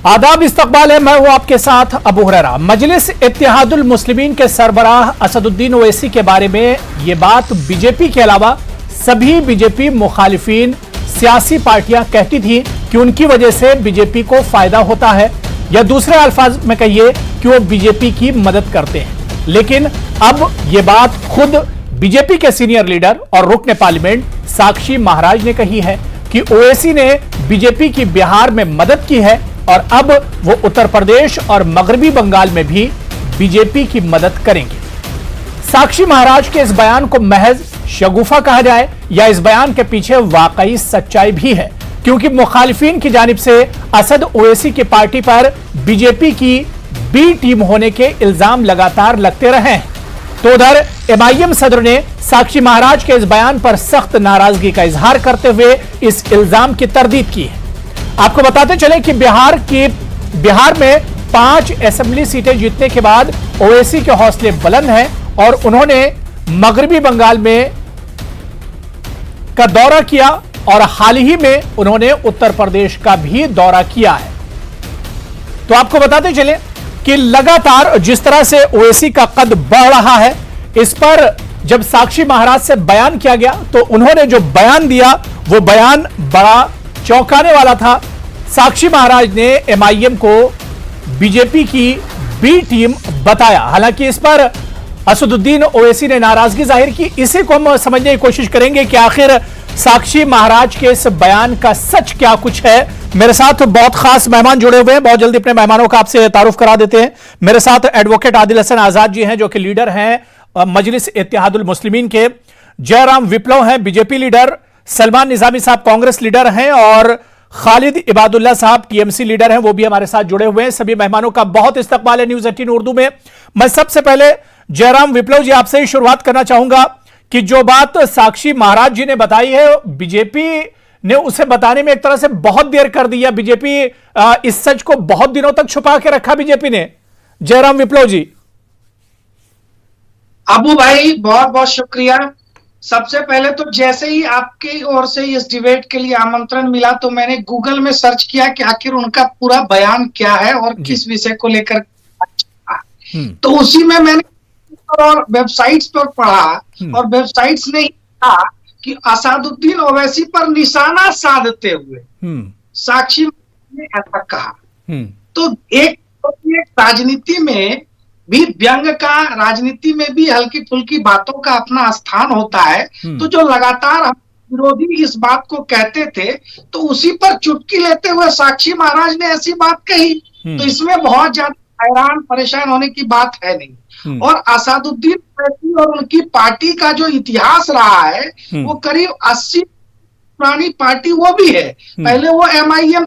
आदाब इस्तकबाल है। मैं हूं आपके साथ अबू हुरैरा। मजलिस इत्तेहादुल मुस्लिमीन के सरबराह असदुद्दीन ओवैसी के बारे में ये बात बीजेपी के अलावा सभी बीजेपी मुखालिफिन सियासी पार्टियां कहती थी कि उनकी वजह से बीजेपी को फायदा होता है, या दूसरे अल्फाज में कहिए कि वो बीजेपी की मदद करते हैं। लेकिन अब ये बात खुद बीजेपी के सीनियर लीडर और रुकन पार्लियामेंट साक्षी महाराज ने कही है कि ओवैसी ने बीजेपी की बिहार में मदद की है और अब वो उत्तर प्रदेश और मगरबी बंगाल में भी बीजेपी की मदद करेंगे। साक्षी महाराज के इस बयान को महज शगुफा कहा जाए या इस बयान के पीछे वाकई सच्चाई भी है, क्योंकि मुखालिफिन की जानिब से असद ओवैसी की पार्टी पर बीजेपी की बी टीम होने के इल्जाम लगातार लगते रहे हैं। तो उधर एमआईएम सदर ने साक्षी महाराज के इस बयान पर सख्त नाराजगी का इजहार करते हुए इस इल्जाम की तरदीद की है। आपको बताते चले कि बिहार में 5 असेंबली सीटें जीतने के बाद ओवैसी के हौसले बुलंद हैं और उन्होंने मगरबी बंगाल में का दौरा किया और हाल ही में उन्होंने उत्तर प्रदेश का भी दौरा किया है। तो आपको बताते चले कि लगातार जिस तरह से ओवैसी का कद बढ़ रहा है, इस पर जब साक्षी महाराज से बयान किया गया तो उन्होंने जो बयान दिया वो बयान बड़ा चौंकाने वाला था। साक्षी महाराज ने एमआईएम को बीजेपी की बी टीम बताया। हालांकि इस पर असदुद्दीन ओवैसी ने नाराजगी जाहिर की। इसी को हम समझने की कोशिश करेंगे कि आखिर साक्षी महाराज के इस बयान का सच क्या कुछ है। मेरे साथ बहुत खास मेहमान जुड़े हुए हैं, बहुत जल्दी अपने मेहमानों का आपसे तारुफ करा देते हैं। मेरे साथ एडवोकेट आदिल हसन आजाद जी हैं, जो कि लीडर हैं मजलिस इत्तेहादुल मुस्लिमीन के। जयराम विप्लव हैं बीजेपी लीडर। सलमान निजामी साहब कांग्रेस लीडर हैं और खालिद इबादुल्ला साहब टीएमसी लीडर हैं, वो भी हमारे साथ जुड़े हुए हैं। सभी मेहमानों का बहुत इस्तकबाल है न्यूज़ 18 उर्दू में। मैं सबसे पहले जयराम विप्लव जी आपसे ही शुरुआत करना चाहूंगा कि जो बात साक्षी महाराज जी ने बताई है, बीजेपी ने उसे बताने में एक तरह से बहुत देर कर दी है। बीजेपी इस सच को बहुत दिनों तक छुपा के रखा बीजेपी ने। जयराम विप्लव जी। अबू भाई बहुत बहुत शुक्रिया। सबसे पहले तो जैसे ही आपकी ओर से इस डिबेट के लिए आमंत्रण मिला तो मैंने गूगल में सर्च किया कि आखिर उनका पूरा बयान क्या है और किस विषय को लेकर। तो उसी में मैंने और वेबसाइट्स पर पढ़ा और वेबसाइट्स ने कहा कि असदुद्दीन ओवैसी पर निशाना साधते हुए साक्षी ने ऐसा कहा। तो एक राजनीति में भी व्यंग का, राजनीति में भी हल्की फुल्की बातों का अपना स्थान होता है। तो जो लगातार हम विरोधी इस बात को कहते थे तो उसी पर चुटकी लेते हुए साक्षी महाराज ने ऐसी बात कही, तो इसमें बहुत ज्यादा हैरान परेशान होने की बात है नहीं। और असदुद्दीन ओवैसी और उनकी पार्टी का जो इतिहास रहा है वो करीब 80 पुरानी पार्टी वो भी है। पहले वो एमआईएम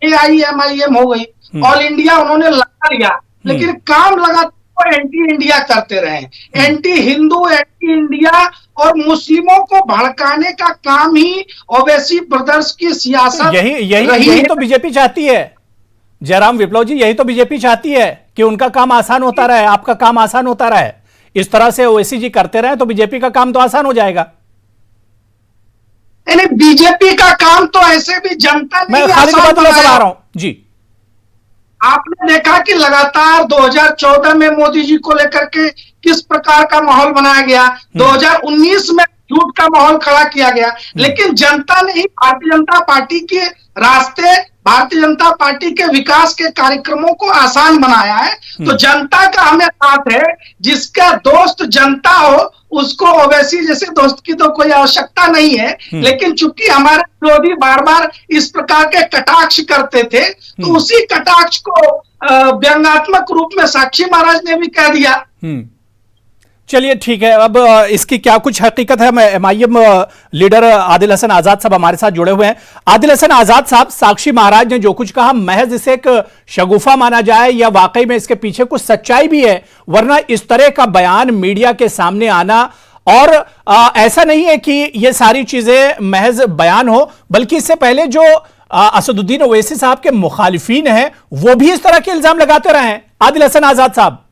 AIMIM हो गई, ऑल इंडिया उन्होंने लगा लिया, लेकिन काम लगातार एंटी इंडिया करते रहे। एंटी हिंदू, एंटी इंडिया और मुस्लिमों को भड़काने का काम ही ओवैसी ब्रदर्स की सियासत यही तो बीजेपी चाहती है। जयराम विप्लव जी, यही तो बीजेपी चाहती है कि उनका काम आसान होता रहे, आपका काम आसान होता रहे। इस तरह से ओवैसी जी करते रहे तो बीजेपी का काम तो आसान हो जाएगा। नहीं, बीजेपी का काम तो ऐसे भी जनता नहीं आसान बना रहा हूं जी। आपने देखा कि लगातार 2014 में मोदी जी को लेकर के किस प्रकार का माहौल बनाया गया, 2019 में झूठ का माहौल खड़ा किया गया, लेकिन जनता ने ही भारतीय जनता पार्टी के रास्ते, भारतीय जनता पार्टी के विकास के कार्यक्रमों को आसान बनाया है। तो जनता का हमें साथ है। जिसका दोस्त जनता हो उसको ओवैसी जैसे दोस्त की तो कोई आवश्यकता नहीं है। लेकिन चूंकि हमारे विरोधी बार बार इस प्रकार के कटाक्ष करते थे तो उसी कटाक्ष को व्यंग्यात्मक रूप में साक्षी महाराज ने भी कह दिया। चलिए ठीक है, अब इसकी क्या कुछ हकीकत है। मैं एमआईएम लीडर आदिल हसन आजाद साहब हमारे साथ जुड़े हुए हैं। आदिल हसन आजाद साहब, साक्षी महाराज ने जो कुछ कहा महज इसे एक शगुफा माना जाए या वाकई में इसके पीछे कुछ सच्चाई भी है? वरना इस तरह का बयान मीडिया के सामने आना, और ऐसा नहीं है कि ये सारी चीजें महज बयान हो, बल्कि इससे पहले जो असदुद्दीन ओवैसी साहब के मुखालिफिन हैं वो भी इस तरह के इल्जाम लगाते रहे हैं। आदिल हसन आजाद साहब।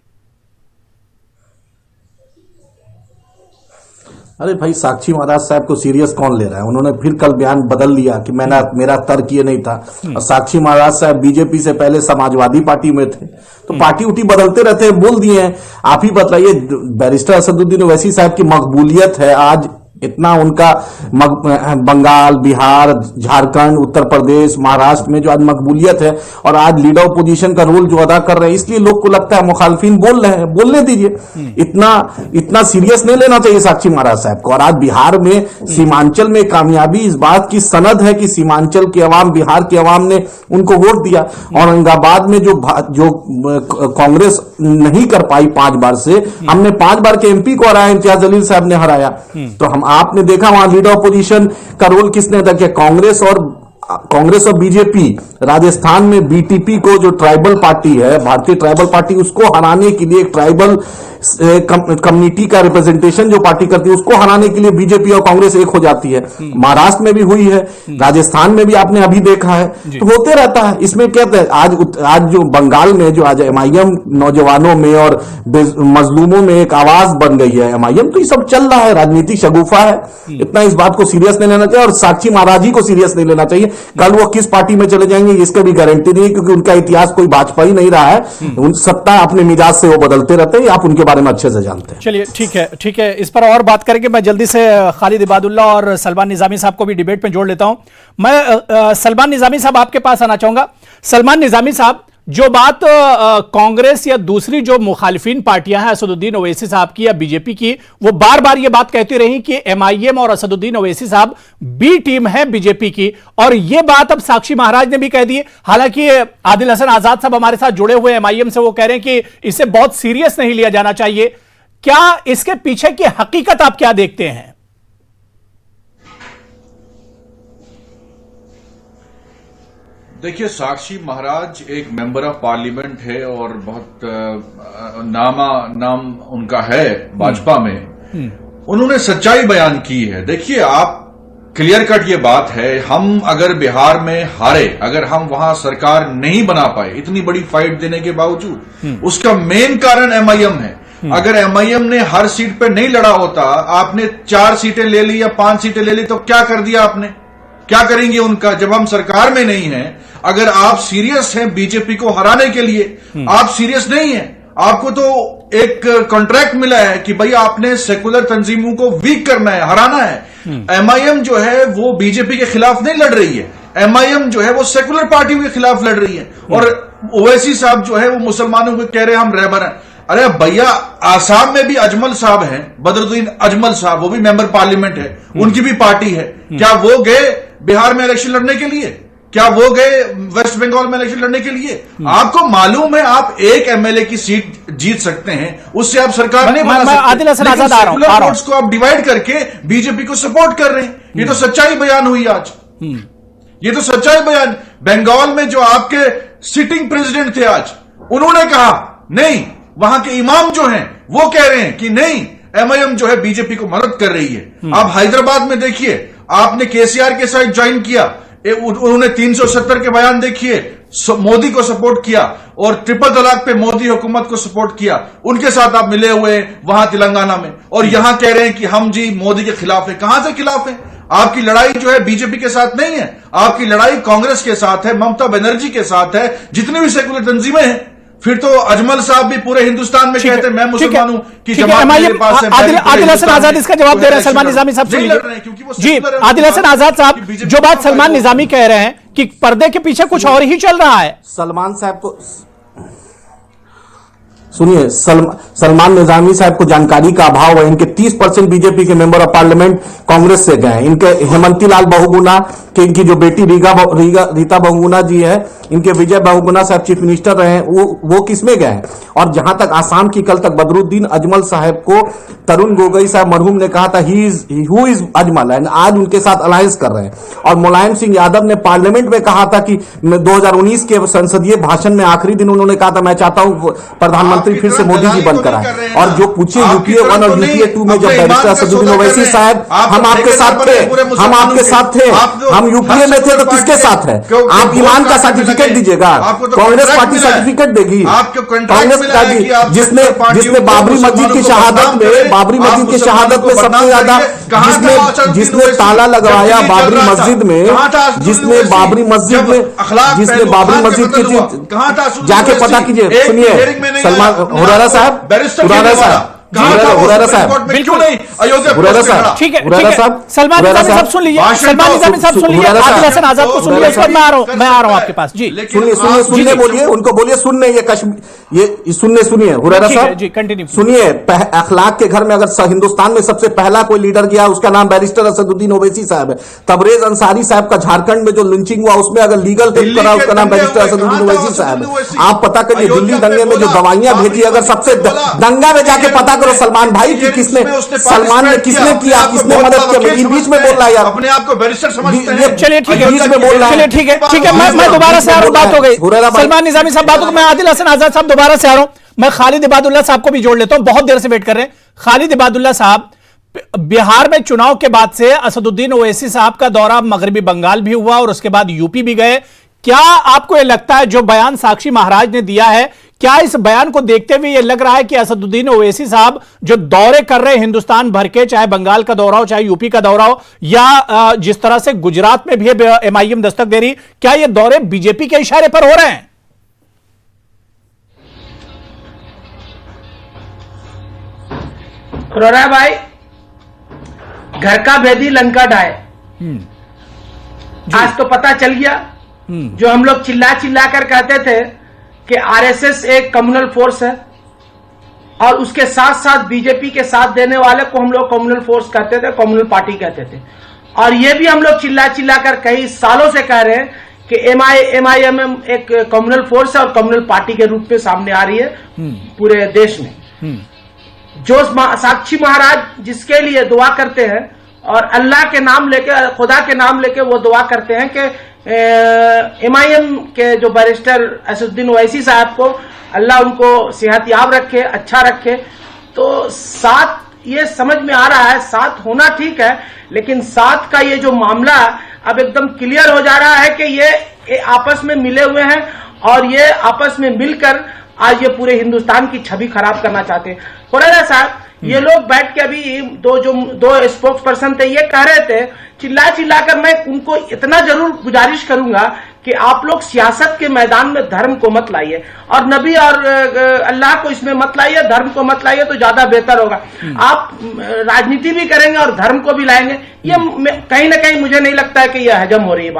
अरे भाई, साक्षी महाराज साहब को सीरियस कौन ले रहा है? उन्होंने फिर कल बयान बदल लिया कि मेरा तर्क ये नहीं था। और साक्षी महाराज साहब बीजेपी से पहले समाजवादी पार्टी में थे, तो पार्टी उठी बदलते रहते हैं, बोल दिए हैं। आप ही बताइए, बैरिस्टर असदुद्दीन ओवैसी साहब की मकबूलियत है आज इतना, उनका बंगाल, बिहार, झारखंड, उत्तर प्रदेश, महाराष्ट्र में जो आज मकबूलियत है, और आज लीडर ऑपोजिशन का रोल जो अदा कर रहे हैं, इसलिए लोग को लगता है मुखालफिन बोल रहे हैं, बोलने दीजिए। इतना सीरियस नहीं लेना चाहिए साक्षी महाराज साहब को। और आज बिहार में सीमांचल में कामयाबी इस बात की सनद है कि सीमांचल की आवाम, बिहार की आवाम ने उनको वोट दिया। औरंगाबाद में जो कांग्रेस नहीं कर पाई 5 बार से, हमने 5 बार के एमपी को हराया, इम्तियाज जलील साहब ने हराया। तो आपने देखा वहां लीडर ऑपोजिशन का रोल किसने अदा किया? कांग्रेस और बीजेपी। राजस्थान में बीटीपी को, जो ट्राइबल पार्टी है, भारतीय ट्राइबल पार्टी, उसको हराने के लिए, ट्राइबल कम्युनिटी का रिप्रेजेंटेशन जो पार्टी करती है, उसको हराने के लिए बीजेपी और कांग्रेस एक हो जाती है। महाराष्ट्र में भी हुई है, राजस्थान में भी आपने अभी देखा है, तो होते रहता है। इसमें क्या है, आज जो बंगाल में जो आज एमआईएम नौजवानों में और मजलूमों में एक आवाज बन गई है एमआईएम, तो ये सब चल रहा है, राजनीतिक शगुफा है। इतना इस बात को सीरियस नहीं लेना चाहिए, और साक्षी महाराज जी को सीरियस नहीं लेना चाहिए। कल वो किस पार्टी में चले जाएंगे इसका भी गारंटी नहीं, क्योंकि उनका इतिहास कोई भाजपा ही नहीं रहा है। उन सत्ता अपने मिजाज से वो बदलते रहते हैं, आप उनके बारे में अच्छे से जानते हैं। चलिए, ठीक है, इस पर और बात करेंगे। मैं जल्दी से खालिद इबादुल्ला और सलमान निजामी साहब को भी डिबेट में जोड़ लेता हूं। मैं सलमान निजामी साहब आपके पास आना चाहूंगा। सलमान निजामी साहब, जो बात कांग्रेस या दूसरी जो मुखालिफिन पार्टियां हैं, असदुद्दीन ओवैसी साहब की या बीजेपी की, वो बार बार ये बात कहती रही कि एमआईएम और असदुद्दीन ओवैसी साहब बी टीम है बीजेपी की, और ये बात अब साक्षी महाराज ने भी कह दी। हालांकि आदिल हसन आजाद साहब हमारे साथ जुड़े हुए एमआईएम से, वो कह रहे हैं कि इसे बहुत सीरियस नहीं लिया जाना चाहिए। क्या इसके पीछे की हकीकत आप क्या देखते हैं? देखिए, साक्षी महाराज एक मेंबर ऑफ पार्लियामेंट है और बहुत नाम उनका है भाजपा में। उन्होंने सच्चाई बयान की है। देखिए, आप क्लियर कट ये बात है, हम अगर बिहार में हारे, अगर हम वहां सरकार नहीं बना पाए इतनी बड़ी फाइट देने के बावजूद, उसका मेन कारण एमआईएम है। अगर एमआईएम ने हर सीट पे नहीं लड़ा होता, आपने 4 सीटें ले ली या 5 सीटें ले ली, तो क्या कर दिया आपने? क्या करेंगे उनका जब हम सरकार में नहीं है? अगर आप सीरियस हैं बीजेपी को हराने के लिए, आप सीरियस नहीं हैं। आपको तो एक कॉन्ट्रैक्ट मिला है कि भाई आपने सेकुलर तंजीमों को वीक करना है, हराना है। एमआईएम जो है वो बीजेपी के खिलाफ नहीं लड़ रही है, एमआईएम जो है वो सेकुलर पार्टी के खिलाफ लड़ रही है। और ओवैसी साहब जो है वो मुसलमानों को कह रहे हैं हम रहबर हैं। अरे भैया, आसाम में भी अजमल साहब हैं, बदरुद्दीन अजमल साहब, वो भी मेंबर पार्लियामेंट है, उनकी भी पार्टी है। क्या वो गए बिहार में इलेक्शन लड़ने के लिए? क्या वो गए वेस्ट बंगाल में इलेक्शन लड़ने के लिए? आपको मालूम है आप एक एमएलए की सीट जीत सकते हैं, उससे आप सरकार नहीं बना सकते। लेकिन सेकुलर वोट्स को आप डिवाइड करके बीजेपी को सपोर्ट कर रहे हैं। ये तो सच्चाई बयान हुई आज। ये तो सच्चाई बयान। बंगाल में जो आपके सिटिंग प्रेसिडेंट थे आज, उन्होंने कहा नहीं, वहां के इमाम जो हैं वो कह रहे हैं कि नहीं, एमआईएम जो है बीजेपी को मदद कर रही है। आप हैदराबाद में देखिए, आपने केसीआर के साथ ज्वाइन किया, उन्होंने 370 के बयान देखिए, मोदी को सपोर्ट किया, और ट्रिपल तलाक पे मोदी हुकूमत को सपोर्ट किया। उनके साथ आप मिले हुए वहां तेलंगाना में, और यहां कह रहे हैं कि हम जी मोदी के खिलाफ है। कहां से खिलाफ है? आपकी लड़ाई जो है बीजेपी के साथ नहीं है, आपकी लड़ाई कांग्रेस के साथ है, ममता बनर्जी के साथ है, जितनी भी सेकुलर तंजीमें हैं। फिर तो अजमल साहब भी पूरे हिंदुस्तान में कहते हैं मैं मुसलमान हूं कि जमात मेरे पास है। आदिल हसन आजाद इसका जवाब दे रहे हैं। सलमान निजामी साहब सुन लीजिए जी। आदिल हसन आजाद साहब, जो बात सलमान निजामी कह रहे हैं कि पर्दे के पीछे कुछ और ही चल रहा है। सलमान साहब को सुनिए, सलमान निजामी साहब को जानकारी का अभाव है। इनके 30% बीजेपी के मेंबर ऑफ पार्लियामेंट कांग्रेस से गए। इनके हेमंती लाल बहुगुणा कि इनकी जो बेटी रीता बहुगुणा जी है, इनके विजय बहुगुणा साहब चीफ मिनिस्टर रहे हैं, वो किसमें गए हैं? और जहां तक आसाम की, कल तक बदरुद्दीन अजमल साहब को तरुण गोगोई साहब मरहूम ने कहा था हु इज अजमल, एंड आज उनके साथ अलायंस कर रहे हैं। और मुलायम सिंह यादव ने पार्लियामेंट में कहा था कि 2019 के संसदीय भाषण में आखिरी दिन उन्होंने कहा था मैं चाहता हूं प्रधानमंत्री प्रधानमंत्री फिर से मोदी जी बनकर आए। और जो पूछिए यूपीए 1 और यूपीए 2 में जब बैरिस्टर असदुद्दीन ओवैसी साहब, हम आपके साथ थे, हम आपके साथ थे, हम यूपीए में थे तो किसके साथ है? आप ईमान का सर्टिफिकेट दीजिएगा, कांग्रेस पार्टी सर्टिफिकेट देगी, कांग्रेस पार्टी जिसने बाबरी मस्जिद की शहादत में, बाबरी मस्जिद की शहादत में सबसे ज्यादा जिसने ताला लगवाया बाबरी मस्जिद में, जिसने बाबरी मस्जिद की जाके पता कीजिए। सुनिए सलमान हुरारा साहब, हुरारा साहब, बिल्कुल नहीं, अयोध्या ठीक है सलमान निजामी साहब सुन लीजिए, सलमान निजामी साहब सुन लीजिए, आदिल हसन आजाद को सुन लीजिए, उसके बाद मैं आ रहा हूं आपके पास। जी सुनिए बोलिए, उनको बोलिए सुनने, ये कश्मीर ये सुनिए हुरारा साहब जी कंटिन्यू सुनिए। अखलाक के घर में अगर हिंदुस्तान में सबसे पहला कोई लीडर गया, उसका नाम बैरिस्टर असदुद्दीन ओवैसी साहब है। तबरेज अंसारी साहब का झारखंड में जो लिंचिंग हुआ, उसमें अगर लीगल हेल्प करा, उसका नाम बैरिस्टर असदुद्दीन ओवैसी साहब है। आप पता करिए दिल्ली दंगे में जो दवाइयां भेजी, अगर सबसे दंगा में जाके पता करो सलमान भाई कि किसने, सलमान ने किसने किया, किसने मदद किया। इन बीच में बोल रहा है यार, अपने आप को बैरिस्टर समझते हैं। चलिए ठीक है, बीच में बोल रहा है, ठीक है मैं दोबारा से आ रहा हूं, बात हो गई सलमान निजामी साहब बात हो गई। मैं आदिल हसन आजाद साहब दोबारा से आ रहा हूं, मैं खालिद इबादुल्लाह साहब को भी जोड़ लेता हूं, बहुत देर से वेट कर रहे हैं। खालिद इबादुल्लाह साहब, बिहार में चुनाव के बाद से असदुद्दीन ओवैसी साहब का दौरा मगरबी बंगाल भी हुआ और उसके बाद यूपी भी गए। क्या आपको यह लगता है जो बयान साक्षी महाराज ने दिया है, क्या इस बयान को देखते हुए यह लग रहा है कि असदुद्दीन ओवैसी साहब जो दौरे कर रहे हैं हिंदुस्तान भर के, चाहे बंगाल का दौरा हो, चाहे यूपी का दौरा हो, या जिस तरह से गुजरात में भी एमआईएम दस्तक दे रही, क्या ये दौरे बीजेपी के इशारे पर हो रहे हैं? रोरा भाई, घर का भेदी लंका ढाए, आज तो पता चल गया। जो हम लोग चिल्ला चिल्ला कर कहते थे कि आरएसएस एक कम्युनल फोर्स है और उसके साथ साथ बीजेपी के साथ देने वाले को हम लोग कम्युनल फोर्स कहते थे, कम्युनल पार्टी कहते थे। और ये भी हम लोग चिल्ला चिल्ला कर कई सालों से कह रहे हैं कि एमआईएम एक कम्युनल फोर्स है और कम्युनल पार्टी के रूप में सामने आ रही है पूरे देश में। जो साक्षी महाराज जिसके लिए दुआ करते हैं और अल्लाह के नाम लेके, खुदा के नाम लेके वो दुआ करते हैं कि एमआईएम के जो बैरिस्टर असदुद्दीन ओवैसी साहब को अल्लाह उनको सेहतयाब रखे, अच्छा रखे। तो साथ ये समझ में आ रहा है, साथ होना ठीक है, लेकिन साथ का ये जो मामला अब एकदम क्लियर हो जा रहा है कि ये आपस में मिले हुए हैं और ये आपस में मिलकर आज ये पूरे हिंदुस्तान की छवि खराब करना चाहते हैं। खुराना साहब, ये लोग बैठ के अभी दो स्पोक्स पर्सन थे, ये कह रहे थे चिल्ला चिल्ला कर, मैं उनको इतना जरूर गुजारिश करूंगा कि आप लोग सियासत के मैदान में धर्म को मत लाइए और नबी और अल्लाह को इसमें मत लाइए, धर्म को मत लाइए, तो ज्यादा बेहतर होगा। आप राजनीति भी करेंगे और धर्म को भी लाएंगे, ये कहीं ना कहीं मुझे नहीं लगता है कि यह हजम हो रही है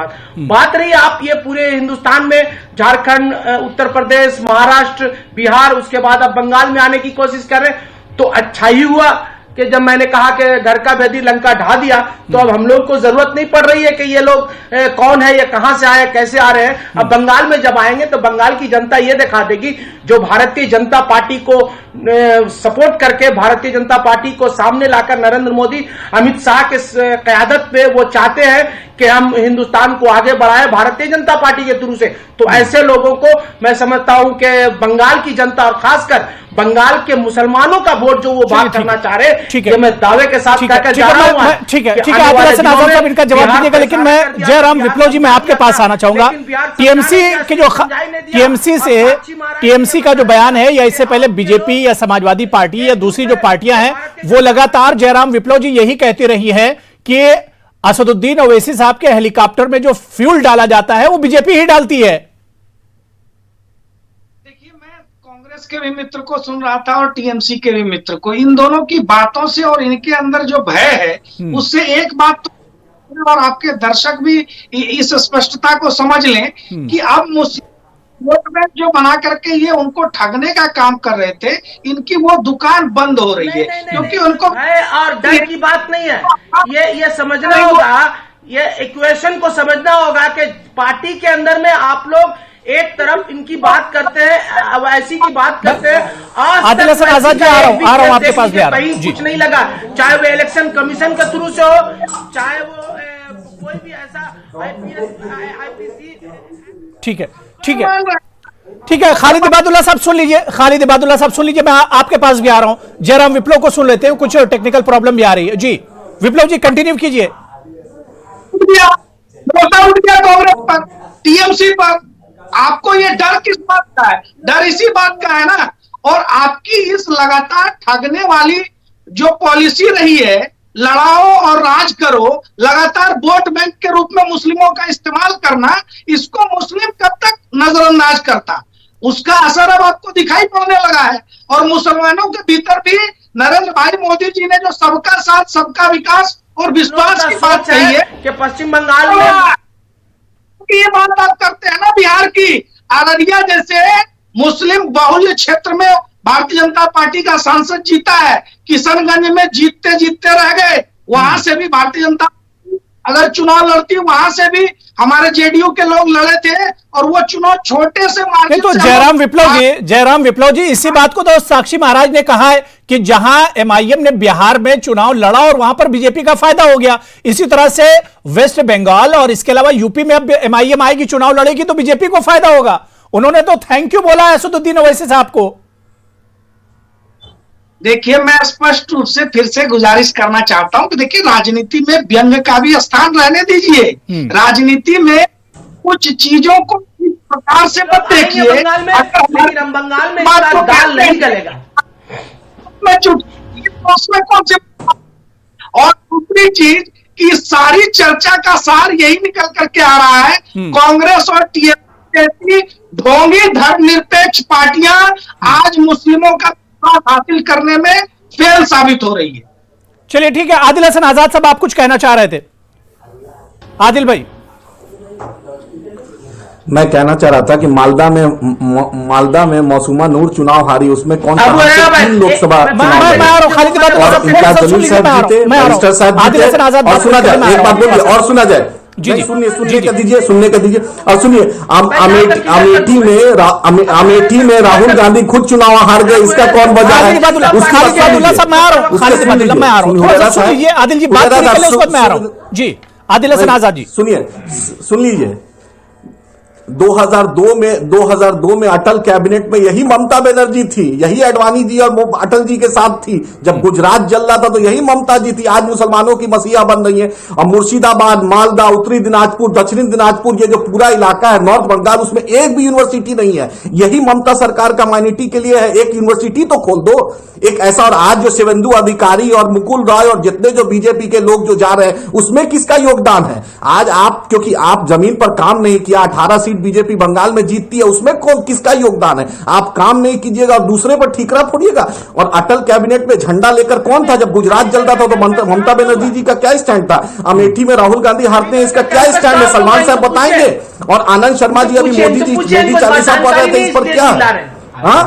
बात रही। आप ये पूरे हिंदुस्तान में झारखंड, उत्तर प्रदेश, महाराष्ट्र, बिहार, उसके बाद अब बंगाल में आने की कोशिश कर रहे हैं। तो अच्छा ही हुआ कि जब मैंने कहा कि घर का भेदी लंका ढा दिया, तो अब हम लोग को जरूरत नहीं पड़ रही है कि ये लोग कौन है, ये कहां से आए, कैसे आ रहे हैं। अब बंगाल में जब आएंगे तो बंगाल की जनता ये दिखा देगी, जो भारतीय जनता पार्टी को सपोर्ट करके भारतीय जनता पार्टी को सामने लाकर नरेंद्र मोदी, अमित शाह के क़यादत पे वो चाहते हैं कि हम हिंदुस्तान को आगे बढ़ाएं भारतीय जनता पार्टी के थ्रू से। तो ऐसे लोगों को मैं समझता हूं कि बंगाल की जनता और खासकर बंगाल के मुसलमानों का वोट जो वो बात करना चाह रहे हैं, मैं दावे के साथ कहकर जा रहा हूं। ठीक है आदिल हसन आजाद साहब इनका जवाब दीजिएगा, लेकिन मैं जयराम विप्लव जी मैं आपके पास आना चाहूंगा। टीएमसी के जो टीएमसी का जो बयान है, या इससे पहले बीजेपी या समाजवादी पार्टी या दूसरी जो पार्टियां हैं, वो लगातार जयराम विप्लव जी यही कहती रही है कि असदुद्दीन ओवैसी साहब के हेलीकॉप्टर में जो फ्यूल डाला जाता है वो बीजेपी ही डालती है। देखिए, मैं कांग्रेस के भी मित्र को सुन रहा था और टीएमसी के भी मित्र को, इन दोनों की बातों से और इनके अंदर जो भय है उससे एक बात तो, और आपके दर्शक भी इस स्पष्टता को समझ लें कि अब वोट बैंक जो बना करके ये उनको ठगने का काम कर रहे थे, इनकी वो दुकान बंद हो रही है, क्योंकि उनको और डर की बात नहीं है। ये समझना होगा, ये इक्वेशन को समझना होगा कि पार्टी के अंदर में आप लोग एक तरफ इनकी बात करते हैं, वैसी की बात करते हैं। आदिल हसन आजाद जी, आ रहा हूं आपके पास भी आ रहा हूं। कुछ नहीं लगा, चाहे वो इलेक्शन कमीशन के थ्रू से हो, चाहे वो कोई भी ऐसा आईपीसी। ठीक है ठीक है, खालिद इबादुल्ला साहब सुन लीजिए, खालिद इबादुल्ला साहब सुन लीजिए, मैं आपके पास भी आ रहा हूं। जयराम विप्लव को सुन लेते हैं, कुछ टेक्निकल प्रॉब्लम भी आ रही है। जी विप्लव जी कंटिन्यू कीजिए। उठ गया कांग्रेस पर, टीएमसी पर। आपको ये डर किस बात का है? डर इसी बात का है ना। और आपकी इस लगातार ठगने वाली जो पॉलिसी रही है, लड़ाओ और राज करो, लगातार वोट बैंक के रूप में मुस्लिमों का इस्तेमाल करना, इसको मुस्लिम कब तक नजरअंदाज करता? उसका असर अब आपको दिखाई पड़ने लगा है। और मुसलमानों के भीतर भी नरेंद्र भाई मोदी जी ने जो सबका साथ सबका विकास और विश्वास की बात कही है कि पश्चिम बंगाल में ये बात आप करते हैं ना, बिहार की अररिया जैसे मुस्लिम बहुल क्षेत्र में भारतीय जनता पार्टी का सांसद जीता है, किशनगंज में जीतते जीतते रह गए, वहां से भी भारतीय जनता अगर चुनाव लड़ती, वहां से भी हमारे जेडीयू के लोग लड़े थे और वो चुनाव छोटे से मार्जिन तो से जयराम विप्लव जी इसी बात को तो साक्षी महाराज ने कहा है कि जहां एमआईएम ने बिहार में चुनाव लड़ा और वहां पर बीजेपी का फायदा हो गया, इसी तरह से वेस्ट बंगाल और इसके अलावा यूपी में अब एमआईएम आएगी, चुनाव लड़ेगी तो बीजेपी को फायदा होगा। उन्होंने तो थैंक यू बोला है असदुद्दीन ओवैसी साहब को। देखिए, मैं स्पष्ट रूप से फिर से गुजारिश करना चाहता हूं कि देखिए, राजनीति में व्यंग का भी स्थान रहने दीजिए। राजनीति में कुछ चीजों को इस प्रकार से मत देखिए। लेकिन हम बंगाल में इस बार दाल नहीं गलेगा। उसमें कौन से? और दूसरी चीज कि सारी चर्चा का सार यही निकल करके आ रहा है, कांग्रेस और टीएमसी जैसी ढोंगी धर्मनिरपेक्ष पार्टियां आज मुस्लिमों का हासिल करने में फेल साबित हो रही है। चलिए ठीक है, आदिल हसन आजाद साहब आप कुछ कहना चाह रहे थे। आदिल भाई, मैं कहना चाह रहा था कि मालदा में मौसूमा नूर चुनाव हारी, उसमें कौन सा तीन लोकसभा और इनका जलील साहब जीते, बैरिस्टर साहब जीते। और सुना जाए, एक बात बोलिए और सुना जाए, सुनने का दीजिए और सुनिए, अमेठी में राहुल गांधी खुद चुनाव हार गए, इसका कौन वजह है? आदिल जी बात मैं आ रहा हूं जी। आदिल हसन आजाद जी सुन लीजिए, 2002 में अटल कैबिनेट में यही ममता बनर्जी थी, यही अडवाणी जी और अटल जी के साथ थी। जब गुजरात जल रहा था तो यही ममता जी थी। आज मुसलमानों की मसीहा बन रही है। और मुर्शिदाबाद, मालदा, उत्तरी दिनाजपुर, दक्षिणी दिनाजपुर, ये जो पूरा इलाका है नॉर्थ बंगाल, उसमें एक भी यूनिवर्सिटी नहीं है। यही ममता सरकार का माइनॉरिटी के लिए है। एक यूनिवर्सिटी तो खोल दो, एक ऐसा। और आज जो शिवेंदु अधिकारी और मुकुल रॉय और जितने जो बीजेपी के लोग जो जा रहे हैं, उसमें किसका योगदान है? आज आप, क्योंकि आप जमीन पर काम नहीं किया, 18 सीट बीजेपी बंगाल में जीतती है, उसमें कौन किसका योगदान है? आप काम नहीं कीजिएगा और दूसरे पर ठीकरा फोड़िएगा। और अटल कैबिनेट में झंडा लेकर कौन था जब गुजरात जल रहा था? तो ममता बनर्जी जी का क्या स्टैंड था? अमेठी में राहुल गांधी हारते हैं, इसका क्या स्टैंड है? सलमान साहब बताएंगे। और आनंद शर्मा जी अभी मोदी चालीसा पढ़ रहे थे, इस पर क्या? हाँ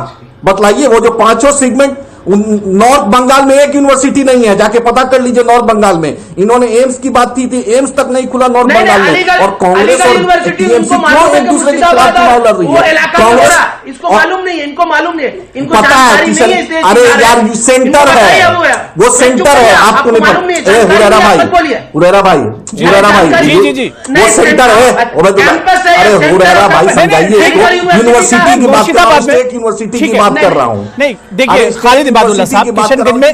बतलाइए। वो जो पांचों सेगमेंट, नॉर्थ बंगाल में एक यूनिवर्सिटी नहीं है, जाके पता कर लीजिए। नॉर्थ बंगाल में इन्होंने एम्स की बात की थी, एम्स तक नहीं खुला नॉर्थ बंगाल में। और कांग्रेस और टीएमसी क्यों एक दूसरे के खिलाफ चुनाव लड़ रही है? कांग्रेस इसको मालूम नहीं है, इनको मालूम नहीं है, इनको पता है किशन। अरे यार सेंटर है, वो सेंटर है, आपको नहीं पता। हुरैरा भाई वो सेंटर है। अरे हुरैरा भाई समझाइए, यूनिवर्सिटी की बात कर रहा हूँ, स्टेट यूनिवर्सिटी की बात कर रहा हूँ। नहीं देखिए, खालिद इबादुल्ला साहब,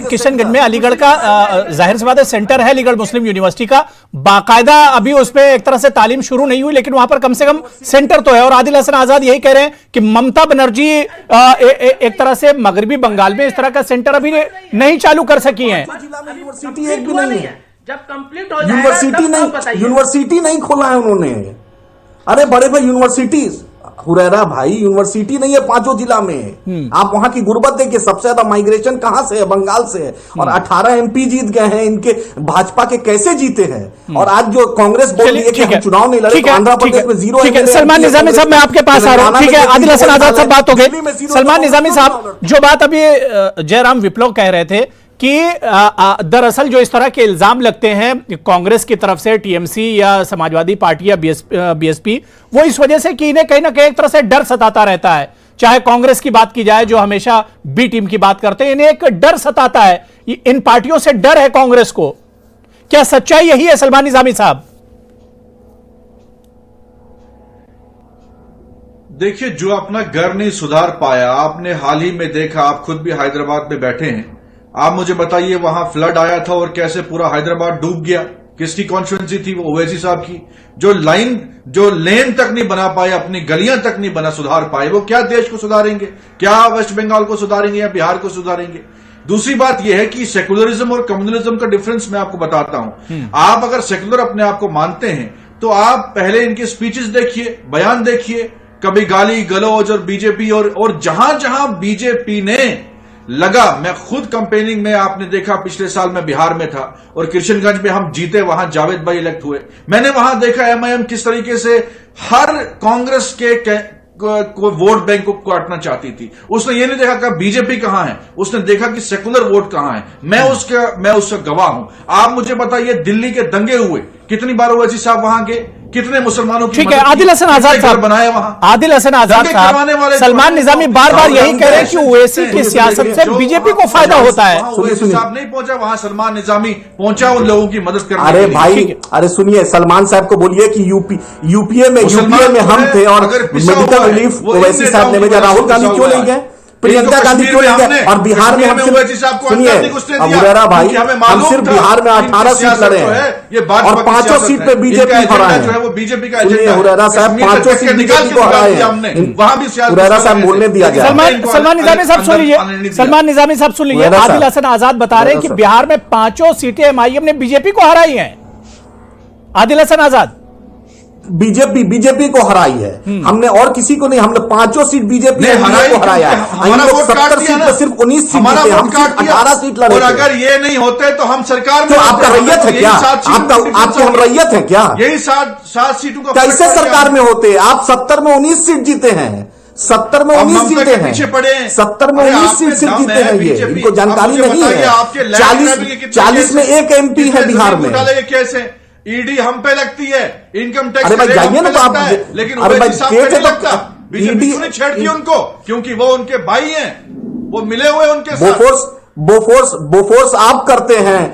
किशनगंज में अलीगढ़ का जाहिर सी बात है सेंटर है अलीगढ़ मुस्लिम यूनिवर्सिटी का। बाकायदा अभी उसमें एक तरह से तालीम शुरू नहीं हुई, लेकिन वहां पर कम से कम सेंटर तो है। और आदिल हसन आजाद यही कह रहे हैं कि ममता बनर्जी एक तरह से मगरबी बंगाल में इस तरह का सेंटर अभी नहीं चालू कर सकी है। यूनिवर्सिटी एक भी नहीं है, जब कंप्लीट हो जाएगा यूनिवर्सिटी नहीं खोला है उन्होंने। अरे बड़े भाई यूनिवर्सिटी, हुरैरा भाई यूनिवर्सिटी नहीं है पांचों जिला में। आप वहां की गुर्बत देखिए, सबसे ज्यादा माइग्रेशन कहां से है? बंगाल से है। और 18 एमपी जीत गए हैं इनके, भाजपा के कैसे जीते हैं? और आज जो कांग्रेस बोल रही है कि हम चुनाव नहीं लड़े, आंध्र प्रदेश में 0। सलमान निजामी साहब मैं आपके पास आ रहा हूं। ठीक है, आदिल हसन आजाद साहब बात हो गई। सलमान निजामी साहब, जो बात अभी जयराम विप्लव कह रहे थे कि दरअसल जो इस तरह के इल्जाम लगते हैं कांग्रेस की तरफ से, टीएमसी या समाजवादी पार्टी या बीएसपी, वो इस वजह से कि इन्हें कहीं ना कहीं एक तरह से डर सताता रहता है। चाहे कांग्रेस की बात की जाए, जो हमेशा बी टीम की बात करते हैं, इन्हें एक डर सताता है। इन पार्टियों से डर है कांग्रेस को। क्या सच्चाई यही है सलमान निजामी साहब? देखिए, जो अपना घर नहीं सुधार पाया, आपने हाल ही में देखा, आप खुद भी हैदराबाद में बैठे हैं, आप मुझे बताइए वहां फ्लड आया था और कैसे पूरा हैदराबाद डूब गया। किसकी कॉन्स्टिट्यूंसी थी? वो ओवैसी साहब की। जो लेन तक नहीं बना पाए, अपनी गलियां तक नहीं बना सुधार पाए, वो क्या देश को सुधारेंगे? क्या वेस्ट बंगाल को सुधारेंगे या बिहार को सुधारेंगे? दूसरी बात यह है कि सेकुलरिज्म और कम्युनलिज्म का डिफरेंस मैं आपको बताता हूं। आप अगर सेकुलर अपने आप को मानते हैं तो आप पहले इनके स्पीचेस देखिए, बयान देखिए, कभी गाली गलौज और बीजेपी और जहां जहां बीजेपी ने लगा, मैं खुद कंपेनिंग में, आपने देखा पिछले साल मैं बिहार में था और किशनगंज में हम जीते, वहां जावेद भाई इलेक्ट हुए। मैंने वहां देखा एमआईएम किस तरीके से हर कांग्रेस के को वोट बैंक को काटना चाहती थी। उसने ये नहीं देखा कि बीजेपी कहां है, उसने देखा कि सेकुलर वोट कहां है। मैं उसका गवाह हूं। आप मुझे बताइए, दिल्ली के दंगे हुए, कितनी बार ओवैसी साहब वहां गए, कितने मुसलमानों की ठीक है, आदिल हसन आजाद साहब बनाए वहां, आदिल हसन आजाद साहब, सलमान निजामी बार बार यही कह रहे हैं कि ओवैसी की सियासत से बीजेपी को फायदा होता है। ओवैसी साहब नहीं पहुंचा वहां, सलमान निजामी पहुंचा उन लोगों की मदद करने। अरे भाई, अरे सुनिए, सलमान साहब को बोलिए कि यूपीए में हम थे और मेडिकल रिलीफ ओवैसी साहब ने भेजा। राहुल गांधी क्यों नहीं गए? प्रियंका गांधी क्यों नहीं गए? और बिहार में हम सुनिए अबुरेरा भाई, हम सिर्फ बिहार में 18 सीट लड़े हैं और 5 सीट पे बीजेपी हरा है। बीजेपी का सुनिए हुरैरा साहब, 5 सीट बीजेपी को हराए हैं। वहां भी हुरैरा साहब बोलने दिया जाए। सलमान निजामी साहब सुन लीजिए, सलमान निजामी साहब सुन लीजिए, आदिल हसन आजाद बता रहे हैं कि बिहार में 5 सीटें एमआईएम ने बीजेपी को हराई हैं। आदिल हसन आजाद, बीजेपी को हराई है हमने, और किसी को नहीं। हमने 5 सीट बीजेपी को हराया है। 70 सीट पे सिर्फ 19 सीट जीते, हम 18 सीट लड़े। और अगर ये नहीं होते तो हम सरकार में, तो आपका रैयत है क्या? आपकी हम रैयत है क्या? यही 7 सीटों का कैसे सरकार में होते? आप 70 में 19 सीट जीते हैं, 70 में 19 जीते हैं, 70 में 19 सीट सिर्फ जीते हैं। ये इनको जानकारी नहीं है। 40 में एक एमपी है बिहार में। कैसे ईडी हम पे लगती है, इनकम टैक्स अरे भाई जाइए ना, तो आप, लेकिन अरे भाई नहीं लगता। बीजेपी क्यों नहीं छेड़ती उनको? क्योंकि वो उनके भाई हैं, वो मिले हुए उनके साथ। बोफोर्स आप करते हैं,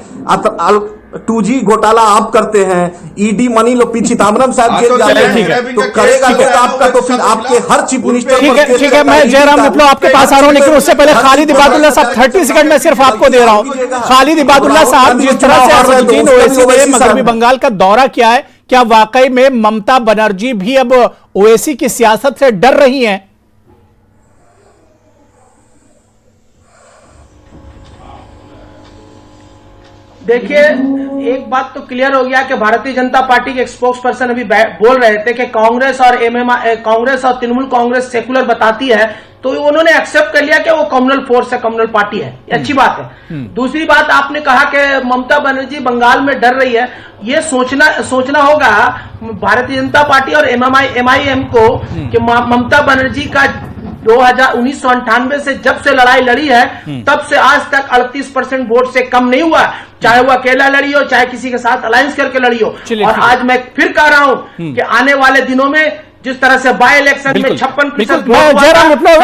2G घोटाला आप करते हैं, ईडी मनी लो, पी चिदम्बरम साहब जेल जाते हैं, तो करेगा लोग आपका, तो फिर आपके हर चीफ मिनिस्टर पर। ठीक है, मैं जयराम विप्लव आपके पास आ रहा हूं, लेकिन उससे पहले खालिद इबादुल्ला साहब 30 सेकंड में सिर्फ आपको दे रहा हूं। खालिद इबादुल्ला साहब, जिस तरह से असदुद्दीन ओवैसी ने मगरबी बंगाल का दौरा किया है, क्या वाकई में ममता बनर्जी भी अब ओवैसी की सियासत से डर रही हैं? देखिए, एक बात तो क्लियर हो गया कि भारतीय जनता पार्टी के स्पोक्स पर्सन अभी बोल रहे थे कि कांग्रेस और तृणमूल कांग्रेस सेकुलर बताती है, तो उन्होंने एक्सेप्ट कर लिया कि वो कम्युनल फोर्स है, कम्युनल पार्टी है। ये अच्छी बात है। दूसरी बात, आपने कहा कि ममता बनर्जी बंगाल में डर रही है। ये सोचना होगा भारतीय जनता पार्टी और एमआईएम को कि ममता बनर्जी का 1998 से जब से लड़ाई लड़ी है, तब से आज तक 38% वोट से कम नहीं हुआ, चाहे वो अकेला लड़ी हो, चाहे किसी के साथ अलायंस करके लड़ी हो। और आज मैं फिर कह रहा हूं कि आने वाले दिनों में जिस तरह से बाई इलेक्शन में 56%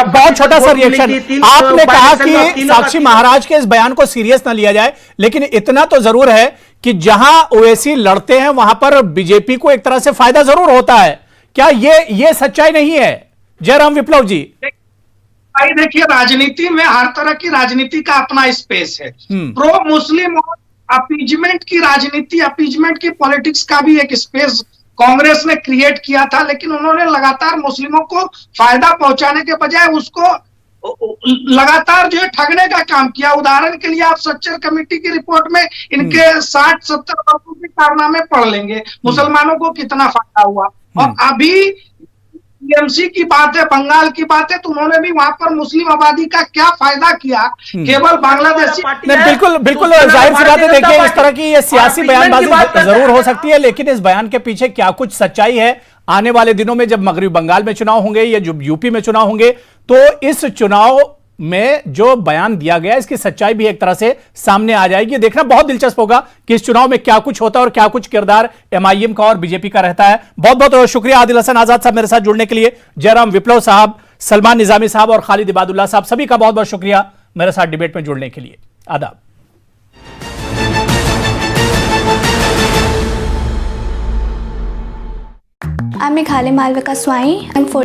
बहुत छोटा सा रिएक्शन, आपने कहा कि साक्षी महाराज के इस बयान को सीरियस ना लिया जाए, लेकिन इतना तो जरूर है कि जहां ओवैसी लड़ते हैं वहां पर बीजेपी को एक तरह से फायदा जरूर होता है। क्या ये सच्चाई नहीं है जयराम विप्लव जी? भाई देखिए, राजनीति में हर तरह की राजनीति का अपना स्पेस है। प्रो मुस्लिम और अपीजमेंट की राजनीति, अपीजमेंट की पॉलिटिक्स का भी एक स्पेस कांग्रेस ने क्रिएट किया था, लेकिन उन्होंने लगातार मुस्लिमों को फायदा पहुंचाने के बजाय उसको लगातार जो है ठगने का काम किया। उदाहरण के लिए आप सच्चर कमेटी की रिपोर्ट में इनके 60-70 वर्षों के कारनामे पढ़ लेंगे, मुसलमानों को कितना फायदा हुआ। और अभी टीएमसी की बात है, बंगाल की बात है, तो उन्होंने भी वहां पर मुस्लिम आबादी का क्या फायदा किया? केवल बांग्लादेशी। बिल्कुल जाहिर सी बात है। देखिए, इस तरह की ये सियासी बयानबाजी जरूर हो सकती है, लेकिन इस बयान के पीछे क्या कुछ सच्चाई है? आने वाले दिनों में जब मगरबी बंगाल में चुनाव होंगे या जो यूपी में चुनाव होंगे, तो इस चुनाव में जो बयान दिया गया इसकी सच्चाई भी एक तरह से सामने आ जाएगी। देखना बहुत दिलचस्प होगा कि इस चुनाव में क्या कुछ होता है और क्या कुछ किरदार एमआईएम का और बीजेपी का रहता है। बहुत बहुत शुक्रिया आदिल हसन आजाद साहब मेरे साथ जुड़ने के लिए, जयराम विप्लव साहब, सलमान निजामी साहब और खालिद इबादुल्ला साहब, सभी का बहुत बहुत शुक्रिया मेरे साथ डिबेट में जुड़ने के लिए। आदाब। I'm Meghali Malvika Swai. I'm 14